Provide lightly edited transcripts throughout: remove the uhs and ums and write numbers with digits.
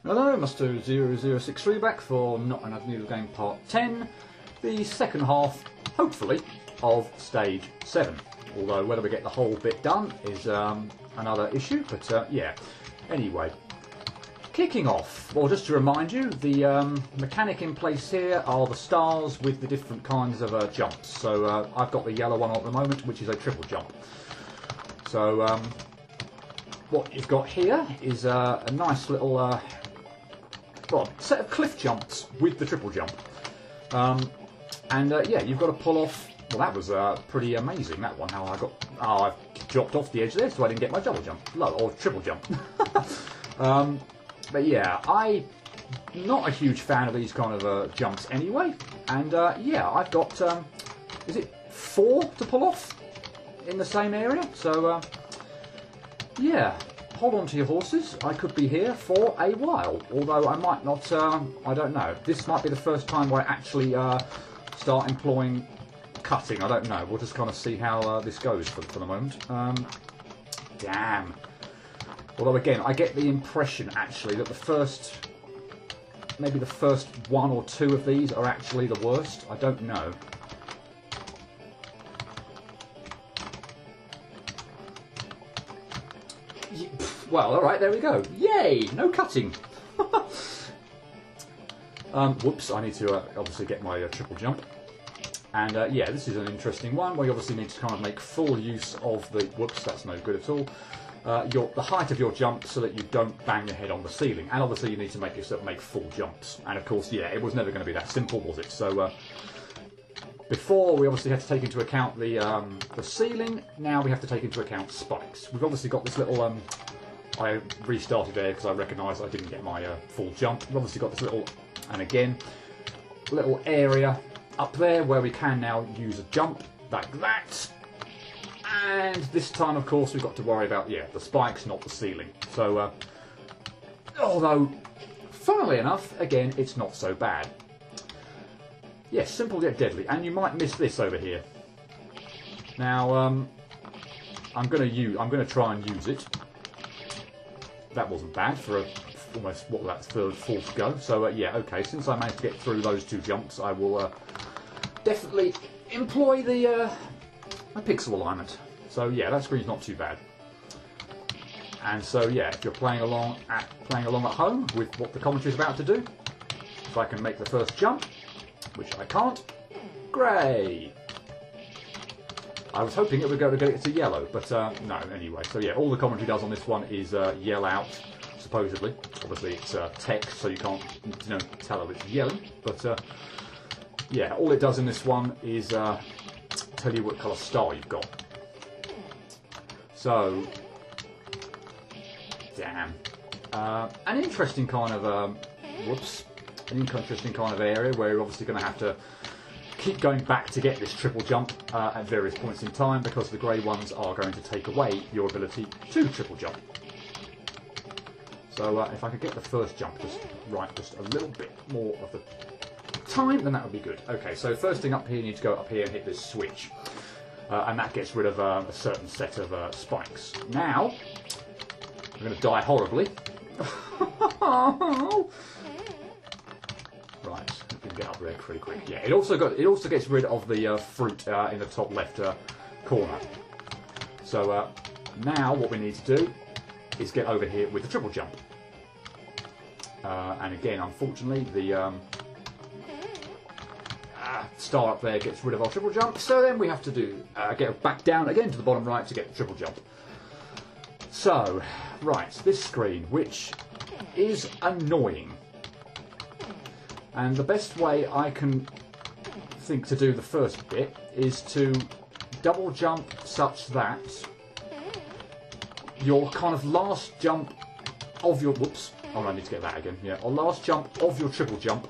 Hello, Mr0063 back for Not Another Needle Game Part 10, the second half, hopefully, of Stage 7. Although whether we get the whole bit done is another issue, but yeah. Anyway, kicking off, well, just to remind you, the mechanic in place here are the stars with the different kinds of jumps. So I've got the yellow one at the moment, which is a triple jump. So what you've got here is a nice little set of cliff jumps with the triple jump. Yeah, you've got to pull off. Well, that was pretty amazing, that one. How I got. Oh, I've dropped off the edge there, so I didn't get my double jump. Or triple jump. But yeah, I'm not a huge fan of these kind of jumps anyway. And yeah, I've got. Is it 4 to pull off in the same area? So yeah. Hold on to your horses. I could be here for a while, although I might not. I don't know. This might be the first time where I actually start employing cutting. I don't know. We'll just kind of see how this goes for the moment. Damn. Although again, I get the impression actually that maybe the first 1 or 2 of these are actually the worst. I don't know. Well, alright, there we go. Yay! No cutting! Whoops, I need to obviously get my triple jump. And yeah, this is an interesting one where you obviously need to kind of make full use of the... Whoops, that's no good at all. The height of your jump so that you don't bang your head on the ceiling. And obviously you need to make yourself make full jumps. And of course, yeah, it was never going to be that simple, was it? So before we obviously had to take into account the ceiling, now we have to take into account spikes. We've obviously got this little... I restarted there because I recognised I didn't get my full jump. We've obviously got this little, and again, little area up there where we can now use a jump like that. And this time, of course, we've got to worry about, yeah, the spikes, not the ceiling. So, although, funnily enough, again, it's not so bad. Yes, simple yet deadly. And you might miss this over here. Now, I'm going to try and use it. That wasn't bad for almost, what was that, third, fourth go. So yeah, okay, since I managed to get through those 2 jumps, I will definitely employ the my pixel alignment. So yeah, that screen's not too bad. And so yeah, if you're playing along at home with what the commentary is about to do, if I can make the first jump, which I can't, great. I was hoping it would go to get it to yellow, but no, anyway. So yeah, all the commentary does on this one is yell out, supposedly. Obviously it's text, so you can't tell if it's yelling. But yeah, all it does in this one is tell you what colour star you've got. So, damn. An interesting kind of, an interesting kind of area where you're obviously going to have to keep going back to get this triple jump at various points in time, because the grey ones are going to take away your ability to triple jump. So if I could get the first jump just a little bit more of the time, then that would be good. Okay, so first thing up here, you need to go up here and hit this switch. And that gets rid of a certain set of spikes. Now, I'm going to die horribly. Right. Get up there pretty quick. Yeah, it also gets rid of the fruit in the top left corner. So now what we need to do is get over here with the triple jump. And again, unfortunately, the star up there gets rid of our triple jump. So then we have to do get back down again to the bottom right to get the triple jump. So right, this screen, which is annoying. And the best way I can think to do the first bit is to double jump such that your kind of last jump of your... Whoops. Oh, I need to get that again. Yeah. Or last jump of your triple jump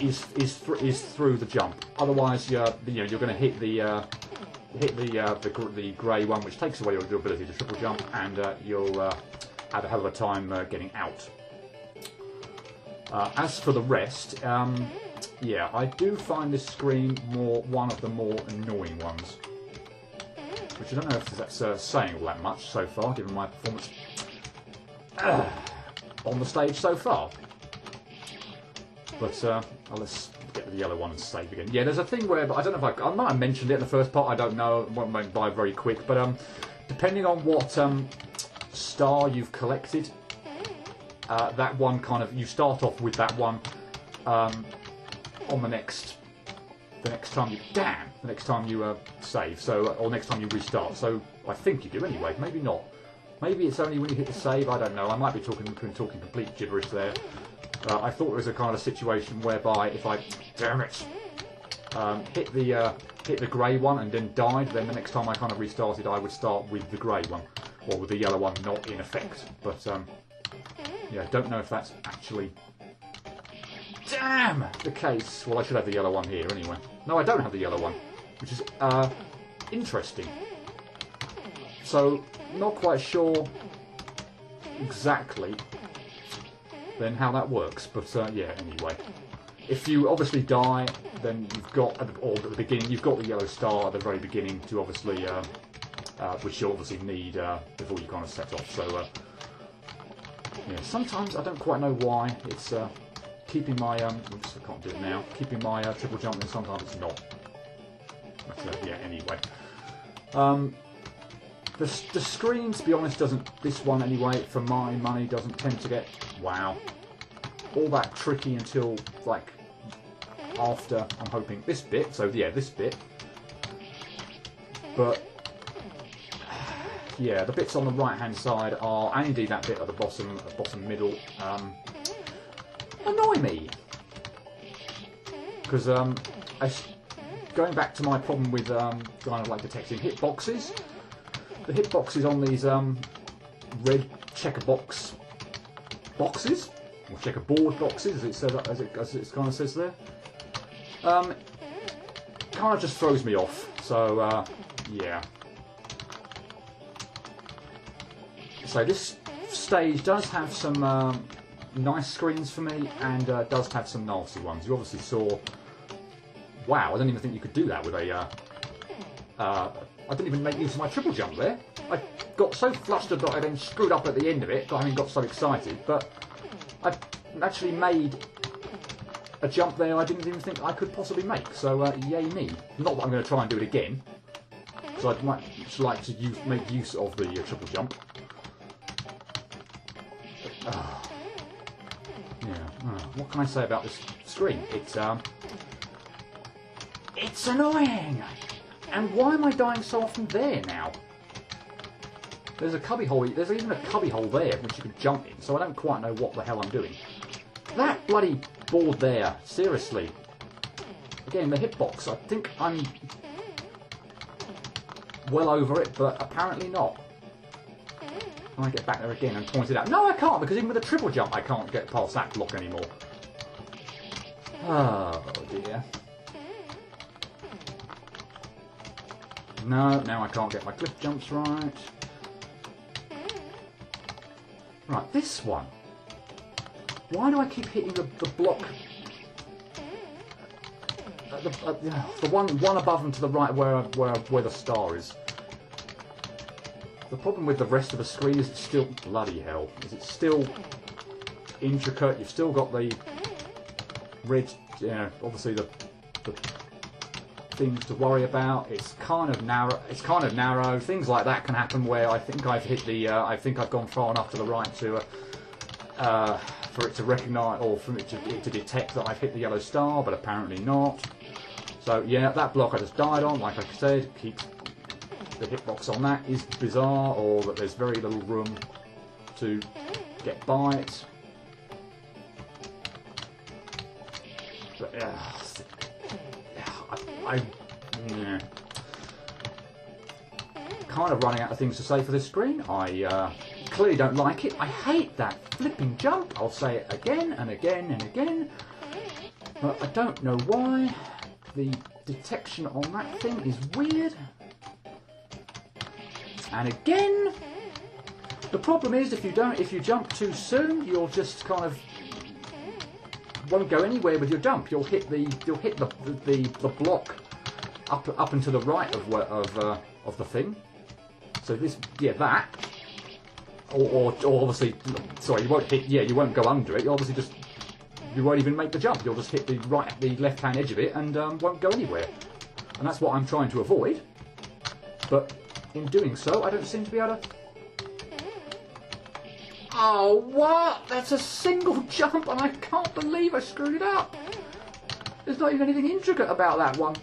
is through the jump. Otherwise, you're going to hit the grey one, which takes away your ability to triple jump, and you'll have a hell of a time getting out. As for the rest, yeah, I do find this screen one of the more annoying ones. Which I don't know if that's saying all that much so far, given my performance. on the stage so far. But let's get the yellow one and save again. Yeah, there's a thing where, but I don't know if I might have mentioned it in the first part. I don't know. It went by very quick. But depending on what star you've collected, that one kind of, you start off with that one on the next time you save. So or next time you restart. So I think you do anyway. Maybe not. Maybe it's only when you hit the save. I don't know. I might be talking complete gibberish there. I thought it was a kind of situation whereby if I, damn it, hit the grey one and then died, then the next time I kind of restarted, I would start with the grey one, or with the yellow one not in effect. But yeah, don't know if that's actually, damn, the case. Well, I should have the yellow one here anyway. No, I don't have the yellow one, which is interesting. So, not quite sure exactly then how that works, but yeah, anyway. If you obviously die, then you've got, or at the beginning, you've got the yellow star at the very beginning to obviously, which you obviously need before you kind of set off. So, yeah, sometimes I don't quite know why it's keeping my, oops, I can't do it now, keeping my triple jump, and sometimes it's not. But yeah, anyway. The screen, to be honest, this one anyway, for my money, doesn't tend to get, wow, all that tricky until, like, after, I'm hoping, this bit. So, yeah, this bit. But, yeah, the bits on the right-hand side are, and indeed that bit at the bottom middle, annoy me. Because, going back to my problem with kind of like detecting hitboxes, the hitboxes on these red checker boxes, or checkerboard boxes, as it kind of says there, kind of just throws me off. So yeah. So this stage does have some nice screens for me, and does have some nasty ones. You obviously saw. Wow, I don't even think you could do that with a. I didn't even make use of my triple jump there. I got so flustered that I then screwed up at the end of it, I got so excited, but I actually made a jump there I didn't even think I could possibly make, so yay me. Not that I'm going to try and do it again, so I'd much like to make use of the triple jump. But, yeah, what can I say about this screen? It's annoying! And why am I dying so often there now? There's a cubby hole. There's even a cubby hole there which you could jump in. So I don't quite know what the hell I'm doing. That bloody board there. Seriously. Again, the hitbox. I think I'm well over it, but apparently not. Can I get back there again and point it out? No, I can't, because even with a triple jump, I can't get past that block anymore. Oh dear. No, now I can't get my cliff jumps right. Right, this one. Why do I keep hitting the block? The one above and to the right where the star is. The problem with the rest of the screen is it's still, bloody hell, is it's still intricate. You've still got the red, obviously the things to worry about. It's kind of narrow. Things like that can happen where I think I've hit the. I think I've gone far enough to the right to for it to recognise, or for it to detect that I've hit the yellow star, but apparently not. So yeah, that block I just died on, like I said, keep the hitbox on that is bizarre, or that there's very little room to get by it. But yeah. Kind of running out of things to say for this screen. I clearly don't like it. I hate that flipping jump. I'll say it again and again and again. But I don't know why. The detection on that thing is weird. And again, the problem is if you jump too soon, you'll just kind of won't go anywhere with your jump. You'll hit the block up and to the right of the thing. So this, yeah, that. or obviously, sorry, you won't hit. Yeah, you won't go under it. You obviously just you won't even make the jump. You'll just hit the left-hand edge of it and won't go anywhere. And that's what I'm trying to avoid. But in doing so, I don't seem to be able to. Oh, what? That's a single jump, and I can't believe I screwed it up. There's not even anything intricate about that one.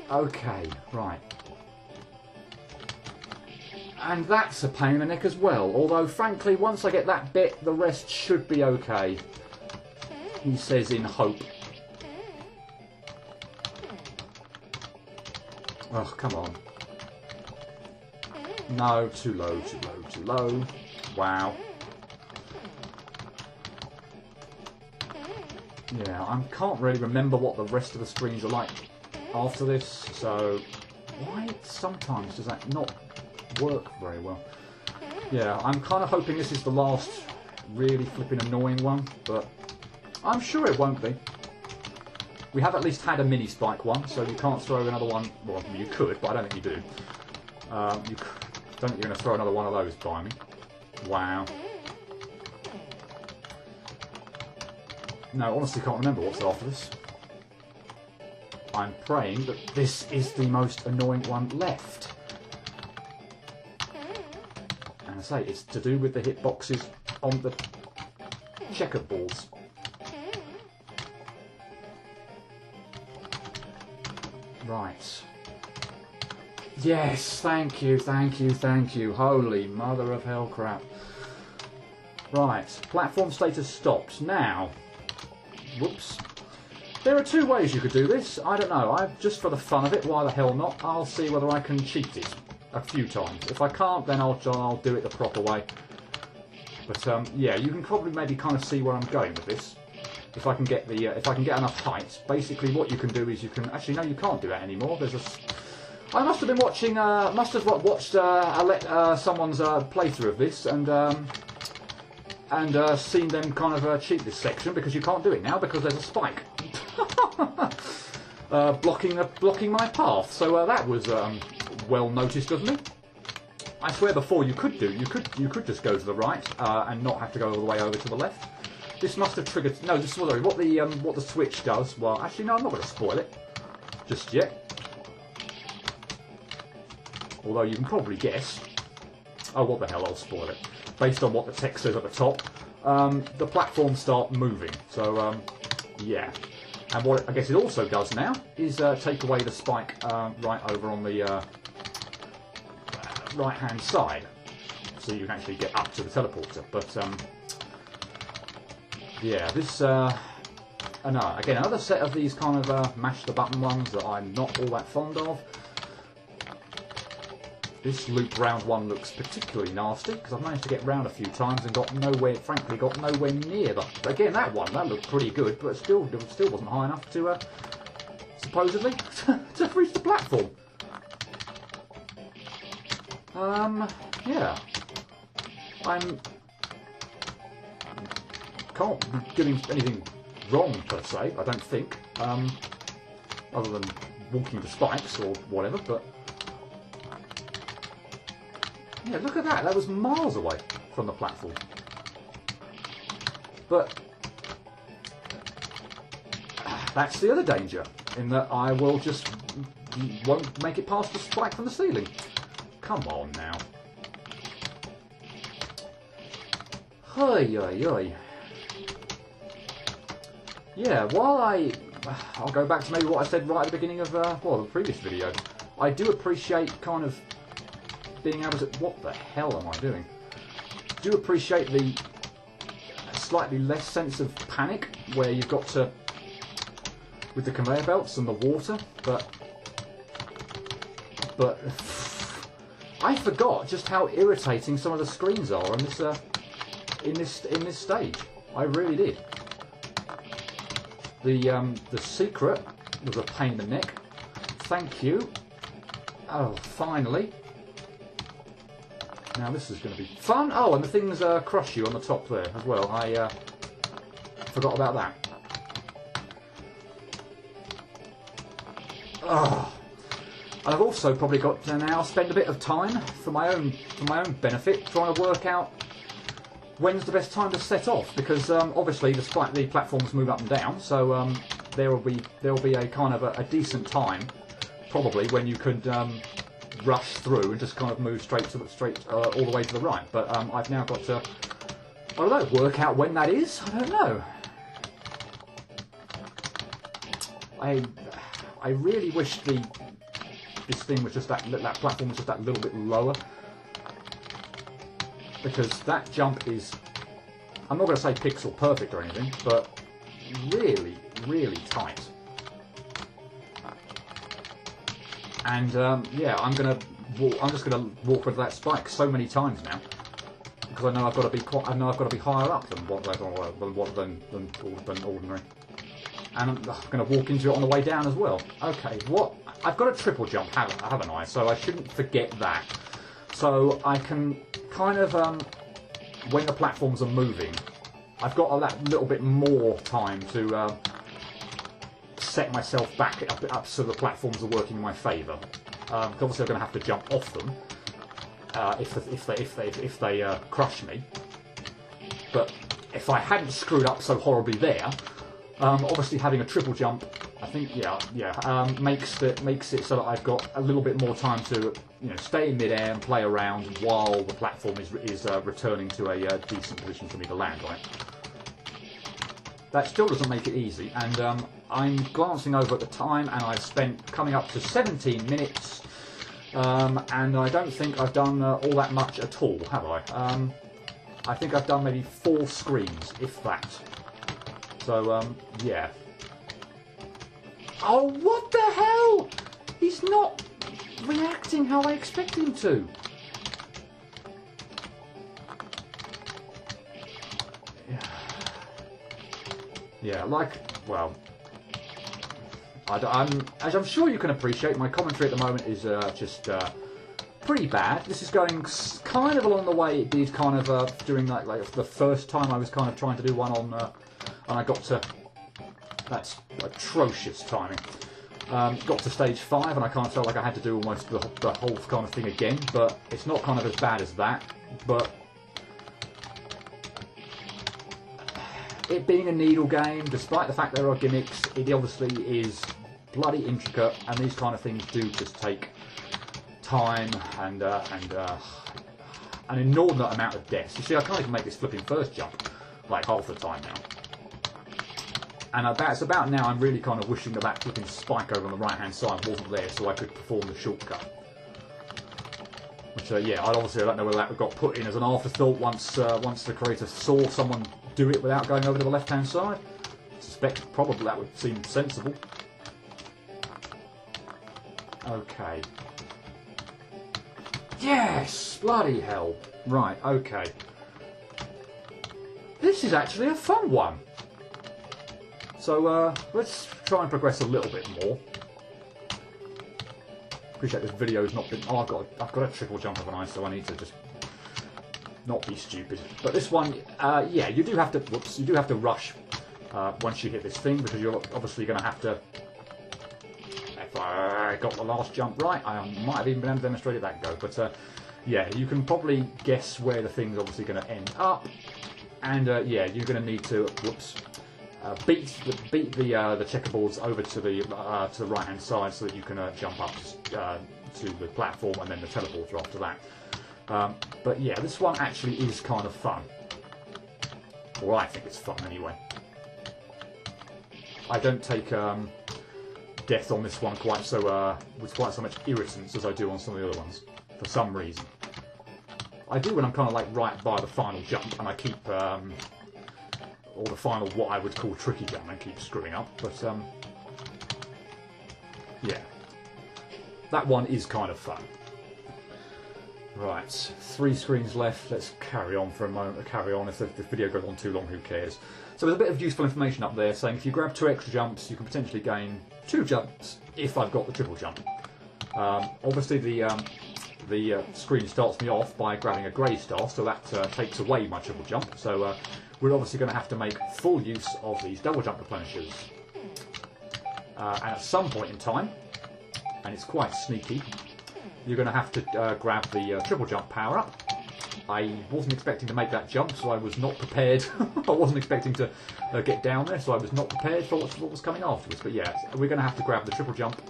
Okay, right. And that's a pain in the neck as well. Although, frankly, once I get that bit, the rest should be okay. He says in hope. Oh, come on. No, too low, too low, too low. Wow. Yeah, I can't really remember what the rest of the screens are like after this, so why sometimes does that not work very well? Yeah, I'm kind of hoping this is the last really flipping annoying one, but I'm sure it won't be. We have at least had a mini spike one, so you can't throw another one. Well, you could, but I don't think you do. Don't think you're going to throw another one of those by me. Wow. No, honestly can't remember what's after this. I'm praying that this is the most annoying one left. And I say, it's to do with the hitboxes on the checkerboards. Right. Yes, thank you, thank you, thank you. Holy mother of hell crap. Right, platform status stopped. Now, whoops. There are two ways you could do this. I don't know. Just for the fun of it, why the hell not? I'll see whether I can cheat it a few times. If I can't, then I'll do it the proper way. But yeah, you can probably maybe kind of see where I'm going with this. If I can get the if I can get enough height, basically what you can do is you can actually no, you can't do that anymore. There's a I must have been watching must have watched someone's playthrough of this and seen them kind of cheat this section because you can't do it now because there's a spike blocking my path. So that was well noticed of me. I swear before you could just go to the right and not have to go all the way over to the left. This must have triggered. No, this is what the switch does. Well, actually, no, I'm not going to spoil it just yet. Although you can probably guess. Oh, what the hell? I'll spoil it. Based on what the text says at the top, the platforms start moving. So yeah. And what I guess it also does now is take away the spike right over on the right-hand side, so you can actually get up to the teleporter. But yeah, this again, another set of these kind of mash the button ones that I'm not all that fond of. This loop round one looks particularly nasty because I've managed to get round a few times and got nowhere near that. Again, that looked pretty good, but it still wasn't high enough to supposedly to reach the platform. Yeah, can't be doing anything wrong per se, I don't think, other than walking the spikes or whatever, but yeah, look at that, that was miles away from the platform. But that's the other danger, in that I will just won't make it past the spike from the ceiling. Come on now. Hoi, oi, oi. Yeah, while I'll go back to maybe what I said right at the beginning of the previous video. I do appreciate kind of being able to. What the hell am I doing? Do appreciate the slightly less sense of panic where you've got to with the conveyor belts and the water, but I forgot just how irritating some of the screens are on this in this stage. I really did. The secret was a pain in the neck. Thank you. Oh, finally. Now this is going to be fun. Oh, and the things crush you on the top there as well. I forgot about that. Oh. And I've also probably got to now spend a bit of time for my own benefit trying to work out when's the best time to set off, because obviously despite the platforms move up and down, so there will be a kind of a decent time probably when you could rush through and just kind of move straight all the way to the right. But I've now got to, I don't know, work out when that is. I don't know. I really wish this thing was just that platform was just that little bit lower, because that jump is, I'm not going to say pixel perfect or anything, but really, really tight. And yeah, I'm just gonna walk with that spike so many times now, because I know I've got to be higher up than ordinary. And I'm going to walk into it on the way down as well. Okay, what? I've got a triple jump, haven't I? So I shouldn't forget that. So I can kind of, when the platforms are moving, I've got that little bit more time to set myself back up so the platforms are working in my favour. Obviously I'm going to have to jump off them if they crush me. But if I hadn't screwed up so horribly there, obviously having a triple jump, I think, makes it so that I've got a little bit more time to, stay in midair and play around while the platform is returning to a decent position for me to land on it. That still doesn't make it easy, and I'm glancing over at the time, and I've spent coming up to 17 minutes, and I don't think I've done all that much at all, have I? I think I've done maybe 4 screens, if that. So, yeah. Oh, what the hell? He's not reacting how I expect him to. Yeah, well, as I'm sure you can appreciate, my commentary at the moment is just pretty bad. This is going kind of along the way it did kind of during like the first time I was kind of trying to do one on, and I got to, that's atrocious timing. Got to stage 5 and I kind of felt like I had to do almost the whole kind of thing again, but it's not kind of as bad as that. But it being a needle game, despite the fact there are gimmicks, it obviously is bloody intricate, and these kind of things do just take time and an inordinate amount of deaths. You see, I can't even make this flipping first jump like half the time now. And it's about now I'm really kind of wishing that flipping spike over on the right hand side wasn't there so I could perform the shortcut. Which, yeah, I don't know whether that got put in as an afterthought once the creator saw someone do it without going over to the left hand side. I suspect probably that would seem sensible. Okay. Yes! Bloody hell. Right, okay. This is actually a fun one. So let's try and progress a little bit more. Appreciate this video's not been. Oh, I've got a triple jump, haven't I? So I need to just not be stupid. But this one, yeah, you do have to. Whoops, you do have to rush once you hit this thing, because you're obviously going to have to. If I got the last jump right, I might have even been able to demonstrate it that go. But yeah, you can probably guess where the thing's obviously going to end up, and yeah, you're going to need to. Whoops. Beat the checkerboards over to the right hand side so that you can jump up to the platform and then the teleporter after that. But yeah, this one actually is kind of fun, or I think it's fun anyway. I don't take death on this one quite so with quite so much irritants as I do on some of the other ones for some reason. I do when I'm kind of like right by the final jump and I keep. Or the final, what I would call tricky jump, and keep screwing up. But yeah, that one is kind of fun. Right, 3 screens left. Let's carry on for a moment. Carry on. If the video goes on too long, who cares? So there's a bit of useful information up there saying if you grab 2 extra jumps, you can potentially gain 2 jumps if I've got the triple jump. Obviously, the screen starts me off by grabbing a grey star, so that takes away my triple jump. So we're obviously going to have to make full use of these double jump replenishers. And at some point in time, and it's quite sneaky. You're going to have to grab the triple jump power up. I wasn't expecting to make that jump, so I was not prepared. I wasn't expecting to get down there, so I was not prepared for what was coming afterwards. But yeah, we're going to have to grab the triple jump.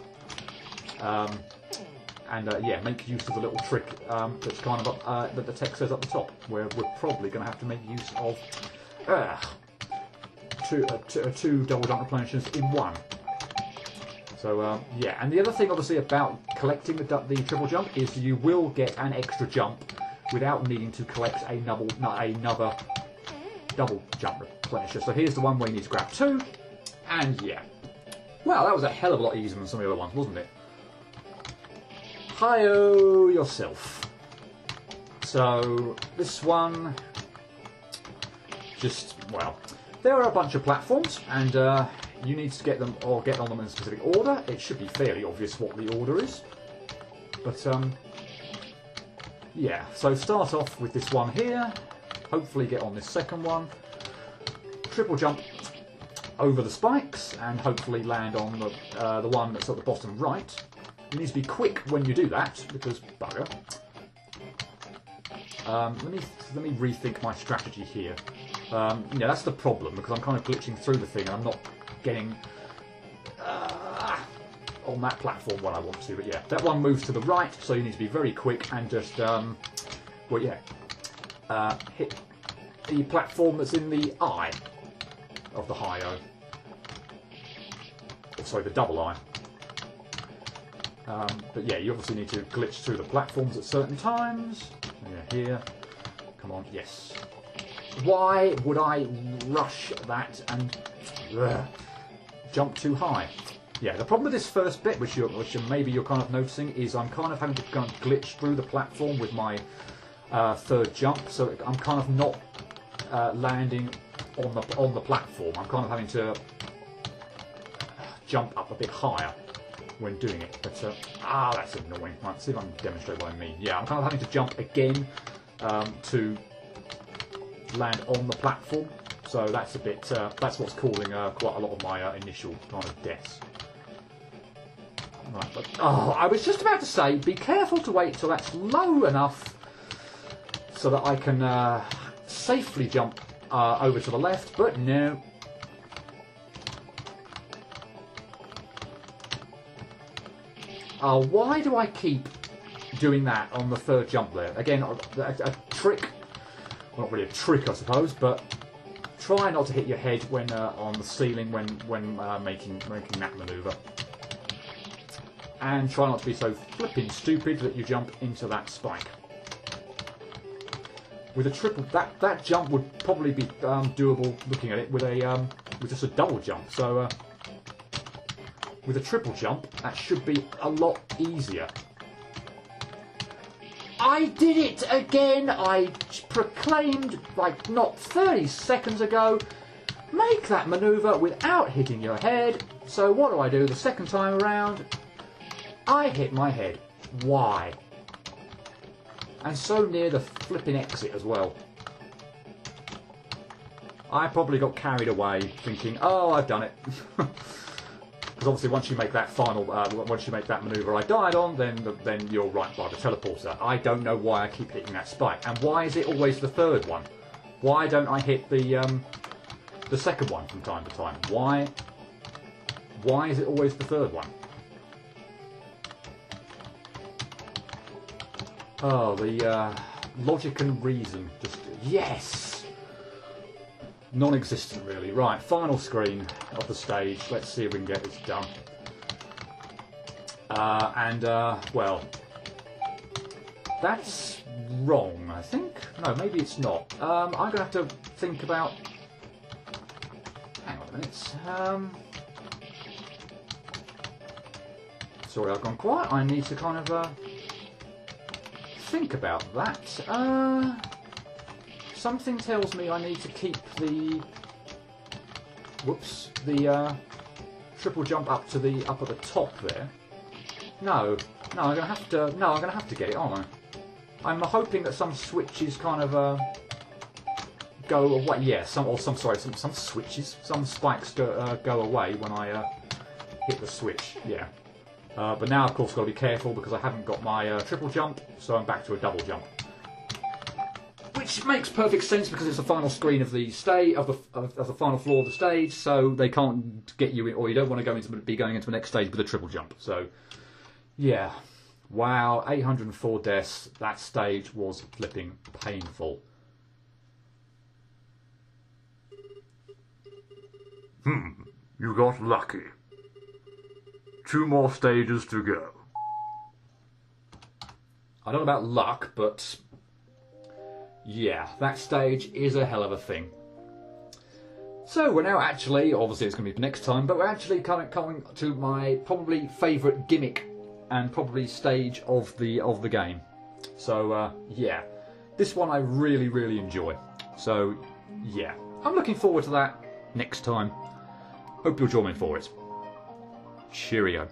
Yeah, make use of the little trick that's kind of up, that the text says up the top, where we're probably going to have to make use of two double jump replenishers in one. So yeah, and the other thing obviously about collecting the triple jump is you will get an extra jump without needing to collect another double jump replenisher. So here's the one where you need to grab two, and yeah. Well, that was a hell of a lot easier than some of the other ones, wasn't it? Hi-oh yourself. So this one, well, there are a bunch of platforms, and you need to get them or get on them in a specific order. It should be fairly obvious what the order is, but yeah. So start off with this one here. Hopefully get on this second one. Triple jump over the spikes, and hopefully land on the one that's at the bottom right. You need to be quick when you do that, because bugger. Let me rethink my strategy here. Yeah, that's the problem, because I'm kind of glitching through the thing and I'm not getting on that platform when I want to. But yeah, that one moves to the right, so you need to be very quick and just well, yeah, hit the platform that's in the eye of the high-o. Or sorry, the double eye. But yeah, you obviously need to glitch through the platforms at certain times. Yeah, here. Come on, yes. Why would I rush that and jump too high? Yeah, the problem with this first bit, which maybe you're kind of noticing, is I'm kind of having to kind of glitch through the platform with my third jump, so I'm kind of not landing on the platform. I'm kind of having to jump up a bit higher when doing it. But that's annoying. Right, see if I can demonstrate what I mean. Yeah, I'm kind of having to jump again to land on the platform. So that's a bit. That's what's causing quite a lot of my initial kind of deaths. Right, but I was just about to say, be careful to wait till that's low enough so that I can safely jump over to the left. But no. Why do I keep doing that on the third jump there? Again, a trick. Well, not really a trick, I suppose, but try not to hit your head when on the ceiling when making that manoeuvre. And try not to be so flipping stupid that you jump into that spike. With a triple, that jump would probably be doable looking at it with just a double jump. So with a triple jump, that should be a lot easier. I did it again! I proclaimed, like, not 30 seconds ago, make that manoeuvre without hitting your head. So what do? The second time around, I hit my head. Why? And so near the flipping exit as well. I probably got carried away thinking, oh, I've done it. Because obviously once you make that once you make that manoeuvre I died on, then you're right by the teleporter. I don't know why I keep hitting that spike. And why is it always the third one? Why don't I hit the second one from time to time? Why is it always the third one? Oh, the logic and reason. Just, yes! Non-existent, really. Right, final screen of the stage. Let's see if we can get this done. Well, that's wrong, I think. No, maybe it's not. I'm going to have to think about... Hang on a minute. Sorry, I've gone quiet. I need to kind of... think about that. Something tells me I need to keep the triple jump up at the top there. No, I'm gonna have to get it, aren't I? I'm hoping that some switches kind of go away. Yeah, some switches, some spikes go away when I hit the switch. Yeah. But now, of course, got to be careful because I haven't got my triple jump, so I'm back to a double jump. Which makes perfect sense because it's the final screen of the the final floor of the stage, so they can't get you in, or you don't want to be going into the next stage with a triple jump. So, yeah, wow, 804 deaths. That stage was flipping painful. You got lucky. 2 more stages to go. I don't know about luck, but yeah, that stage is a hell of a thing. So we're now actually, obviously it's going to be next time, but we're actually coming to my probably favourite gimmick and probably stage of the game. So yeah, this one I really, really enjoy. So yeah, I'm looking forward to that next time. Hope you'll join me for it. Cheerio.